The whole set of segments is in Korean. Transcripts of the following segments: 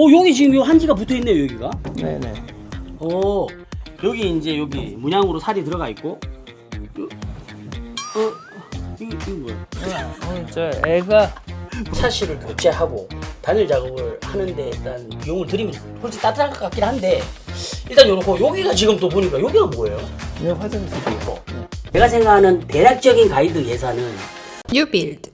여기 지금 요 한지가 붙어 있네요, 여기가. 네네. 여기 이제 여기 문양으로 살이 들어가 있고. 이거 뭐야? 저 애가 샤시를 교체하고 단일 작업을 하는데 일단 비용을 들이면 훨씬 따뜻할 것 같긴 한데 일단 요렇고 여기가 지금 또 보니까 여기가 뭐예요? 이 화장실이고. 제가 생각하는 대략적인 가이드 예산은 뉴빌드.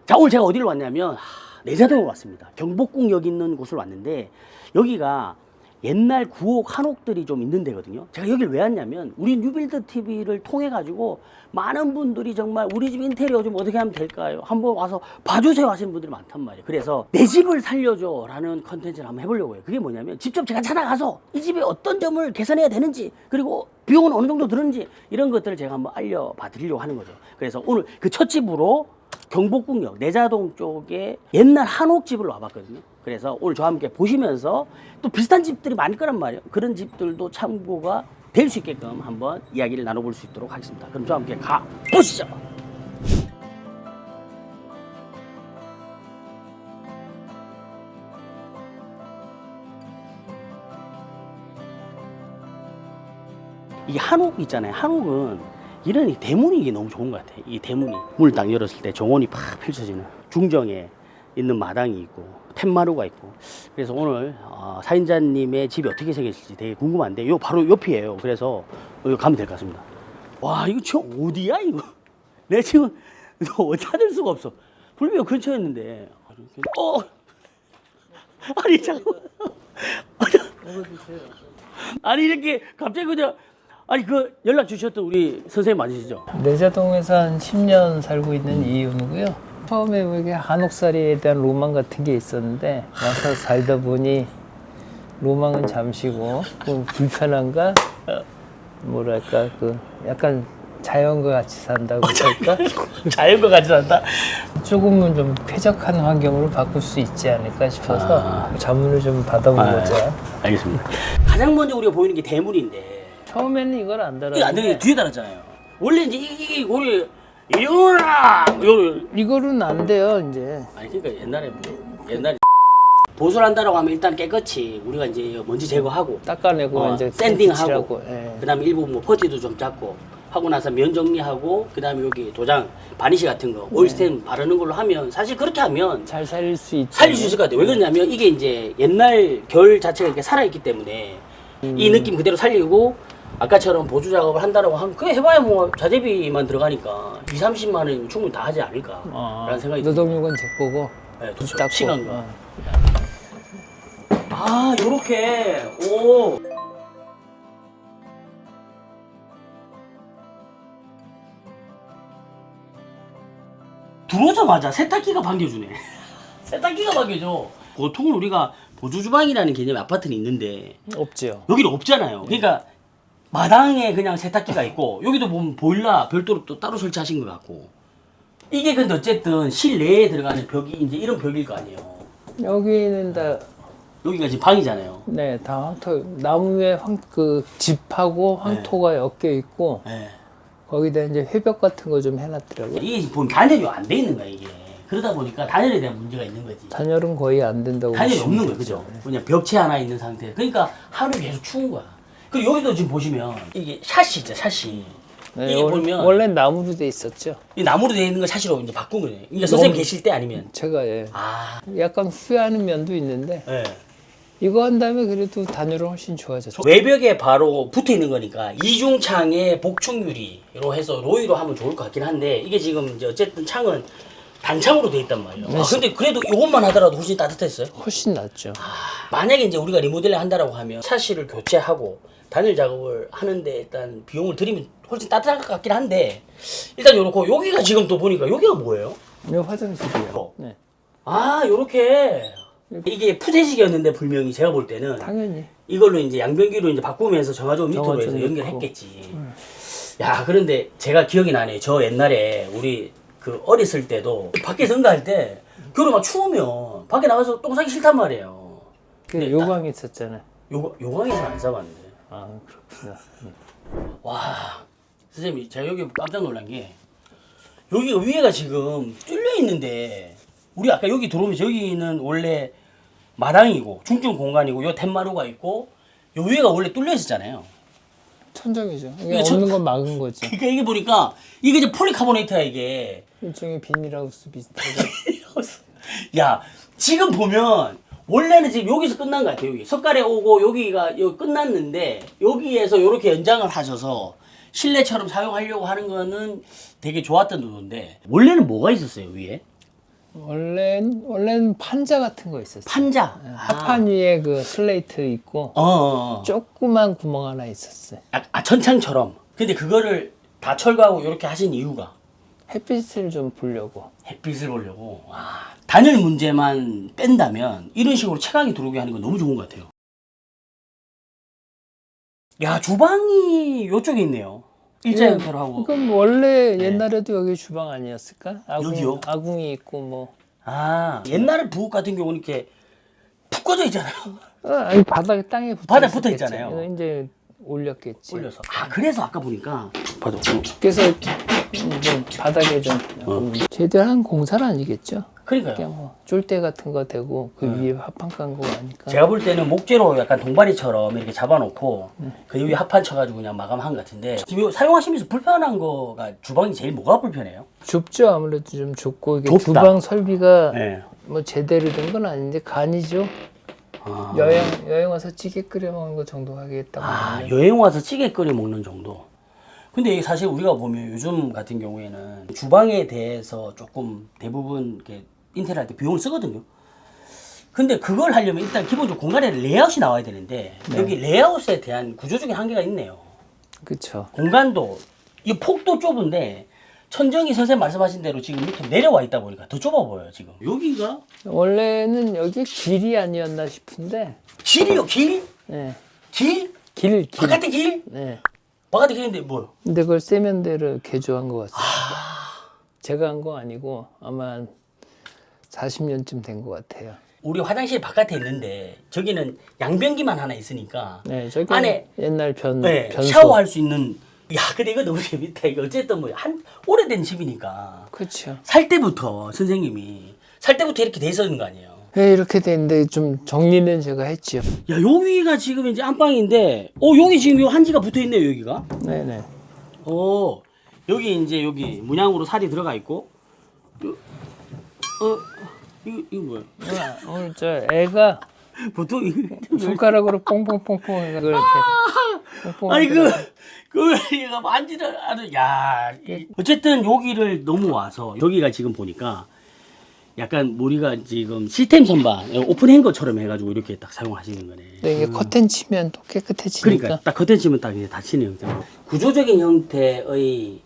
자, 오늘 제가 어디를 왔냐면 내자동에 왔습니다. 경복궁역 있는 곳을 왔는데 여기가 옛날 구옥 한옥들이 좀 있는 데거든요. 제가 여기를 왜 왔냐면 우리 뉴빌드 TV를 통해 가지고 많은 분들이 정말 우리 집 인테리어 좀 어떻게 하면 될까요? 한번 와서 봐주세요 하시는 분들이 많단 말이에요. 그래서 내 집을 살려줘 라는 컨텐츠를 한번 해보려고 해요. 그게 뭐냐면 직접 제가 찾아가서 이 집에 어떤 점을 개선해야 되는지 그리고 비용은 어느 정도 드는지 이런 것들을 제가 한번 알려봐 드리려고 하는 거죠. 그래서 오늘 그 첫 집으로 경복궁역 내자동 쪽에 옛날 한옥집을 와봤거든요. 그래서 오늘 저와 함께 보시면서 또 비슷한 집들이 많을 거란 말이에요. 그런 집들도 참고가 될 수 있게끔 한번 이야기를 나눠볼 수 있도록 하겠습니다. 그럼 저와 함께 가보시죠. 이 한옥 있잖아요. 한옥은 이런 이 대문이 이게 너무 좋은 것 같아요. 이 대문이 문을 딱 열었을 때 정원이 팍 펼쳐지는 중정에 있는 마당이 있고 툇마루가 있고 그래서 오늘 사인자님의 집이 어떻게 생겼을지 되게 궁금한데 요 바로 옆이에요. 그래서 여기 가면 될 것 같습니다. 와 이거 지금 어디야 이거? 내가 지금 찾을 수가 없어. 불비가 근처였는데 아니 잠깐만 아니 이렇게 갑자기 그냥 아니 그 연락 주셨던 우리 선생님 맞으시죠? 내자동에서 한 10년 살고 있는 이윤우고요. 처음에 이게 한옥살이에 대한 로망 같은 게 있었는데 와서 살다 보니 로망은 잠시고 좀 불편한가 뭐랄까 그 약간 자연과 같이 산다고 할까? 자연과 같이 산다? 조금은 좀 쾌적한 환경으로 바꿀 수 있지 않을까 싶어서 자문을 좀 받아보고자. 알겠습니다. 가장 먼저 우리가 보이는 게 대문인데 처음에는 이걸 안 이게 안 되는 달았는데 뒤에 달았잖아요. 원래 이제 이게 우리 이거라 이거는 안 돼요 이제. 아니 그러니까 옛날에 보수를 한다라고 하면 일단 깨끗이 우리가 이제 먼지 제거하고 닦아내고 이제 샌딩하고 칠하고, 예. 그다음에 일부 뭐 퍼티도 좀 잡고 하고 나서 면 정리하고 그다음에 여기 도장 바니시 같은 거 오일스텐 바르는 걸로 하면 사실 그렇게 하면 잘 살릴 수 있죠. 살릴 수 있을 것 같아요. 왜 그러냐면 이게 이제 옛날 결 자체가 이렇게 살아있기 때문에 이 느낌 그대로 살리고 아까처럼 보조 작업을 한다라고 하면 그게 해봐야 뭐 자재비만 들어가니까 2, 30만 원이면 충분히 다 하지 않을까라는 생각이 듭니다. 노동요건 제 거고. 네, 좋죠. 닦고. 시간과. 요렇게 오. 들어오자마자 세탁기가 반겨주네. 세탁기가 반겨줘. 보통은 우리가 보조 주방이라는 개념의 아파트는 있는데 없죠. 여기는 없잖아요. 그러니까 마당에 그냥 세탁기가 있고 여기도 보면 보일러 별도로 또 따로 설치하신 것 같고 이게 근데 어쨌든 실내에 들어가는 벽이 이제 이런 벽일 거 아니에요. 여기는 다, 여기가 지금 방이잖아요. 네, 다 황토, 나무에 그 집하고 황토가 엮여 있고, 네. 거기다 이제 회벽 같은 거 좀 해놨더라고요. 이게 보면 단열이 안 돼 있는 거야 이게. 그러다 보니까 단열에 대한 문제가 있는 거지. 단열은 거의 안 된다고. 단열이 보시면 없는 거야, 되죠. 그죠? 그냥 벽체 하나 있는 상태. 그러니까 하루 계속 추운 거야. 그리고 여기도 지금 보시면 이게 샤시 있죠, 샤시. 네, 이게 보면 원래 나무로 돼 있었죠. 이 나무로 되어 있는 거 샤시로 이제 바꾼 거예요. 그러니까 선생님 계실 때 아니면. 제가 예. 아, 약간 후회하는 면도 있는데 예. 이거 한 다음에 그래도 단열은 훨씬 좋아졌죠. 외벽에 바로 붙어 있는 거니까 이중창에 복층 유리로 해서 로이로 하면 좋을 것 같긴 한데 이게 지금 이제 어쨌든 창은 단창으로 돼 있단 말이에요. 근데 그래도 이것만 하더라도 훨씬 따뜻했어요. 훨씬 낫죠. 만약에 이제 우리가 리모델링 한다라고 하면 샤시를 교체하고 단열 작업을 하는데 일단 비용을 들이면 훨씬 따뜻할 것 같긴 한데 일단 요렇고 여기가 지금 또 보니까 여기가 뭐예요? 이 화장실이요. 네. 요렇게 이게 푸세식이었는데 분명히 제가 볼 때는 당연히. 이걸로 이제 양변기로 이제 바꾸면서 정화조 밑으로 해서 정화조 연결했겠지. 야, 그런데 제가 기억이 나네. 저 옛날에 우리 그 어렸을 때도 밖에 선거할 때 겨울에 막 추우면 밖에 나가서 똥 싸기 싫단 말이에요. 그 요강이 있었잖아요. 요강에서는 안 싸봤는데. 아 그렇구나. 와, 선생님, 제가 여기 깜짝 놀란 게 여기가 위에가 지금 뚫려 있는데 우리 아까 여기 들어오면서 여기는 원래 마당이고 중증 공간이고 요 텐마루가 있고 요 위에가 원래 뚫려 있었잖아요. 천정이죠. 이게 이게 없는 건 막은 거지. 그러니까 이게 보니까 이게 이제 폴리카보네이트야 이게. 일종의 비닐하우스 비슷하게. 야 지금 보면 원래는 지금 여기서 끝난 것 같아요. 여기 석가래 오고 여기가 여기 끝났는데 여기에서 이렇게 연장을 하셔서 실내처럼 사용하려고 하는 거는 되게 좋았던 노도인데 원래는 뭐가 있었어요 위에? 원래는 판자 같은 거 있었어요. 판자. 합판 위에 그 슬레이트 있고 조그만 구멍 하나 있었어요. 천창처럼. 근데 그거를 다 철거하고 이렇게 하신 이유가 햇빛을 좀 보려고. 햇빛을 보려고. 단열 문제만 뺀다면 이런 식으로 채광이 들어오게 하는 건 너무 좋은 것 같아요. 야 주방이 이쪽에 있네요. 일자 형태로 하고. 그럼 원래 옛날에도 여기 주방 아니었을까? 여기요? 아궁이 있고 뭐. 옛날에 부엌 같은 경우는 이렇게 푹 꺼져 있잖아요. 아니 바닥에 땅에 바닥에 붙어 있잖아요. 이거 이제 올렸겠지. 올려서. 그래서 아까 보니까 바닥. 그래서 좀 바닥에 좀 제대로 한 공사는 아니겠죠. 그러니까요. 그냥 뭐 쫄대 같은 거 대고 그 위에 합판 깐 거 아니까. 제가 볼 때는 목재로 약간 동바리처럼 이렇게 잡아놓고 그 위에 합판 쳐가지고 그냥 마감한 것 같은데 지금 이거 사용하시면서 불편한 거가 주방이 제일 뭐가 불편해요? 좁죠. 아무래도 좀 좁고 이게 좁다. 주방 설비가 네. 뭐 제대로 된 건 아닌데 간이죠. 여행 와서 찌개 끓여 먹는 거 정도 하겠다고. 여행 와서 찌개 끓여 먹는 정도. 근데 이게 사실 우리가 보면 요즘 같은 경우에는 주방에 대해서 조금 대부분 이렇게 인테리어 할 때 비용을 쓰거든요. 근데 그걸 하려면 일단 기본적으로 공간에 레이아웃이 나와야 되는데 여기 레이아웃에 대한 구조적인 한계가 있네요. 그렇죠. 공간도 이 폭도 좁은데 천정이 선생님 말씀하신 대로 지금 밑으로 내려와 있다 보니까 더 좁아 보여요 지금. 여기가 원래는 여기 길이 아니었나 싶은데. 길이요 길? 네. 길? 길. 바깥에 길? 네. 바깥에 길인데 뭐요? 근데 그걸 세면대로 개조한 것 같습니다. 제가 한 거 아니고 아마 한 40년쯤 된 것 같아요. 우리 화장실 바깥에 있는데 저기는 양변기만 하나 있으니까 네, 저기 안에 옛날 변소. 샤워할 수 있는. 야 근데 이거 너무 재밌다. 이거 어쨌든 뭐 한 오래된 집이니까 그렇죠. 살 때부터 선생님이 살 때부터 이렇게 돼 있었는 거 아니에요? 네, 이렇게 됐는데 좀 정리는 제가 했죠. 야 여기가 지금 이제 안방인데 여기 지금 요 한지가 붙어 있네요 여기가. 네네. 여기 이제 여기 문양으로 살이 들어가 있고 이거 뭐야? 오늘 저 애가 보통 이거 손가락으로 뽕뽕뽕뽕 해서 이렇게 뽕뽕 아니 얘가 만지를 아주 어쨌든 여기를 넘어와서 여기가 지금 보니까 약간 우리가 지금 시스템 선반 오픈 행거처럼 해가지고 이렇게 딱 사용하시는 거네. 근데 이게 커튼 치면 또 깨끗해지니까. 그러니까 딱 커튼 치면 딱 이제 닫히는 형태. 구조적인 형태의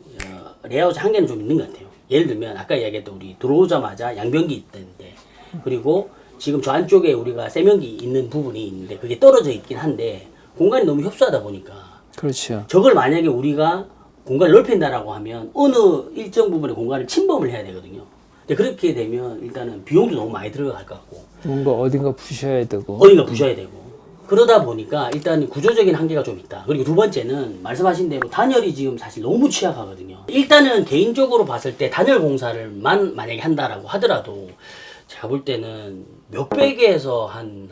레이아웃 한계는 좀 있는 것 같아요. 예를 들면 아까 이야기했던 우리 들어오자마자 양변기 있던데 그리고 지금 저 안쪽에 우리가 세면기 있는 부분이 있는데 그게 떨어져 있긴 한데 공간이 너무 협소하다 보니까 그렇죠. 저걸 만약에 우리가 공간을 넓힌다라고 하면 어느 일정 부분의 공간을 침범을 해야 되거든요. 근데 그렇게 되면 일단은 비용도 너무 많이 들어갈 것 같고 뭔가 어딘가 부셔야 되고. 어딘가 부셔야 되고 그러다 보니까 일단 구조적인 한계가 좀 있다. 그리고 두 번째는 말씀하신 대로 단열이 지금 사실 너무 취약하거든요. 일단은 개인적으로 봤을 때 단열 공사를만 만약에 한다라고 하더라도 제가 볼 때는 몇백에서 한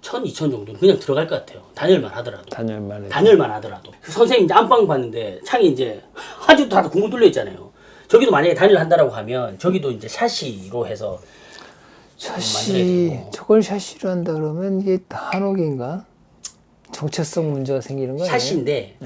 1,000, 2,000 정도는 그냥 들어갈 것 같아요. 단열만 하더라도. 단열만 하더라도. 선생님 이제 안방 봤는데 창이 이제 한 집도 다 공구 뚫려 있잖아요. 저기도 만약에 단열을 한다라고 하면 저기도 이제 샤시로 해서 샤시 저걸 샤시로 한다 그러면 이게 한옥인가? 정체성 문제가 생기는 거예요. 샤시인데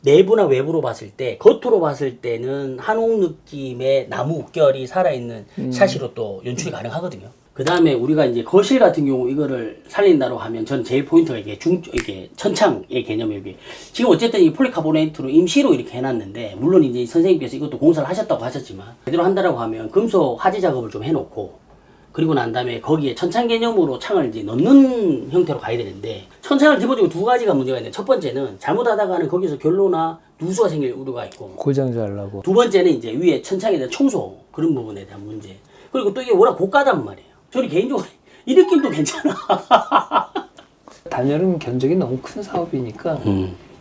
내부나 외부로 봤을 때 겉으로 봤을 때는 한옥 느낌의 나무 uk결이 살아있는 샤시로 또 연출이 가능하거든요. 그 다음에 우리가 이제 거실 같은 경우 이거를 살린다고 하면 저는 제일 포인트가 이게 이게 천창의 개념이 여기 지금 어쨌든 이 폴리카보네이트로 임시로 이렇게 해놨는데 물론 이제 선생님께서 이것도 공사를 하셨다고 하셨지만 제대로 한다라고 하면 금속 화지 작업을 좀 해놓고 그리고 난 다음에 거기에 천창 개념으로 창을 이제 넣는 형태로 가야 되는데 천창을 기본적으로 두 가지가 문제가 있는데 첫 번째는 잘못하다가는 거기서 결로나 누수가 생길 우려가 있고 고장 잘나고 두 번째는 이제 위에 천창에 대한 청소 그런 부분에 대한 문제 그리고 또 이게 워낙 고가단 말이에요. 저는 개인적으로 이 느낌도 괜찮아. 단열은 견적이 너무 큰 사업이니까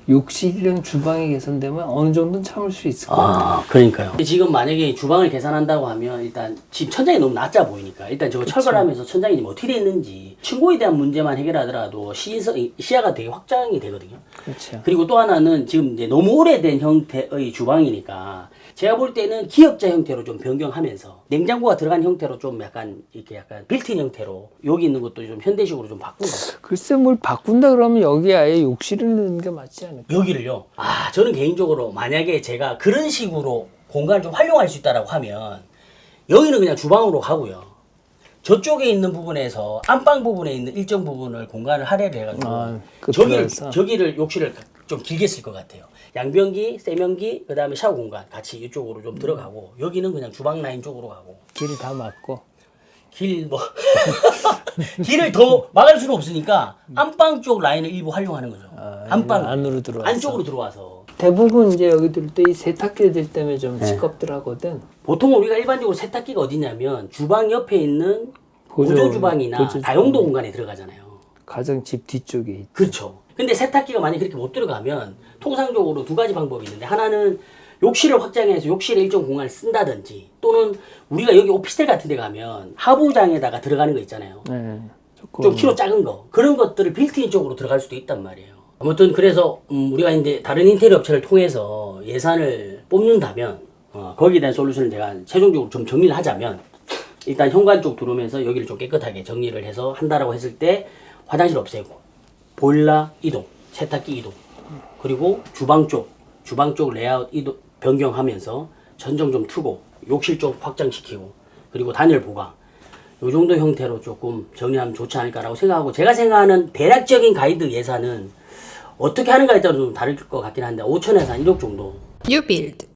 욕실이랑 주방이 개선되면 어느 정도는 참을 수 있을 것 같아요. 아, 그러니까요. 지금 만약에 주방을 계산한다고 하면 일단 집 천장이 너무 낮아 보이니까 일단 저거 철거를 하면서 천장이 지금 어떻게 돼 있는지 층고에 대한 문제만 해결하더라도 시야가 되게 확장이 되거든요. 그렇죠. 그리고 또 하나는 지금 이제 너무 오래된 형태의 주방이니까 제가 볼 때는 기역자 형태로 좀 변경하면서 냉장고가 들어간 형태로 좀 약간 이렇게 약간 빌트인 형태로 여기 있는 것도 좀 현대식으로 좀 바꾸고 글쎄 뭘 바꾼다 그러면 여기 아예 욕실을 넣는 게 맞지 않을까? 여기를요. 아, 저는 개인적으로 만약에 제가 그런 식으로 공간을 좀 활용할 수 있다라고 하면 여기는 그냥 주방으로 가고요. 저쪽에 있는 부분에서 안방 부분에 있는 일정 부분을 공간을 할애를 해가지고 저기를 욕실을 좀 길게 쓸 것 같아요. 양변기, 세면기, 그 다음에 샤워 공간 같이 이쪽으로 좀 들어가고 여기는 그냥 주방 라인 쪽으로 가고 길이 다 맞고 길을 더 막을 수는 없으니까 안방 쪽 라인을 일부 활용하는 거죠. 안방 안으로 들어와서 안쪽으로 들어와서 대부분 이제 여기 들 때 이 세탁기들 때문에 좀 시끄럽들 하거든. 보통 우리가 일반적으로 세탁기가 어디냐면 주방 옆에 있는 보조 주방이나 다용도 공간에 들어가잖아요. 가정 집 뒤쪽에 있. 그렇죠. 근데 세탁기가 만약 그렇게 못 들어가면 통상적으로 두 가지 방법이 있는데 하나는 욕실을 확장해서 욕실에 일정 공간을 쓴다든지 또는 우리가 여기 오피스텔 같은 데 가면 하부장에다가 들어가는 거 있잖아요. 네, 좀 키로 작은 거 그런 것들을 빌트인 쪽으로 들어갈 수도 있단 말이에요. 아무튼 그래서 우리가 이제 다른 인테리어 업체를 통해서 예산을 뽑는다면 거기에 대한 솔루션을 제가 최종적으로 좀 정리를 하자면 일단 현관 쪽 들어오면서 여기를 좀 깨끗하게 정리를 해서 한다라고 했을 때 화장실 없애고 보일러 이동, 세탁기 이동 그리고 주방 쪽 레이아웃 이동 변경하면서 전정 좀 트고 욕실 쪽 확장시키고 그리고 단열 보강 요 정도 형태로 조금 정리하면 좋지 않을까라고 생각하고 제가 생각하는 대략적인 가이드 예산은 어떻게 하는가에 따라 좀 다를 것 같긴 한데 5천에서 한 1억 정도. 뉴빌드.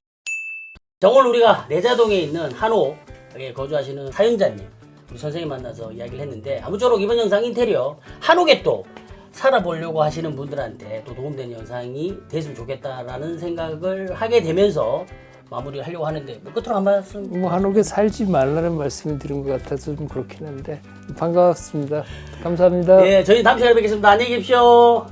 자, 오늘 우리가 내자동에 있는 한옥에 거주하시는 사연자님 우리 선생님 만나서 이야기를 했는데 아무쪼록 이번 영상 인테리어 한옥에 또 살아보려고 하시는 분들한테 또 도움되는 영상이 됐으면 좋겠다라는 생각을 하게 되면서 마무리를 하려고 하는데 끝으로 한 말씀. 뭐 한옥에 살지 말라는 말씀을 드린 것 같아서 좀 그렇긴 한데 반가웠습니다. 감사합니다. 네, 저희 다음 시간에 뵙겠습니다. 안녕히 계십시오.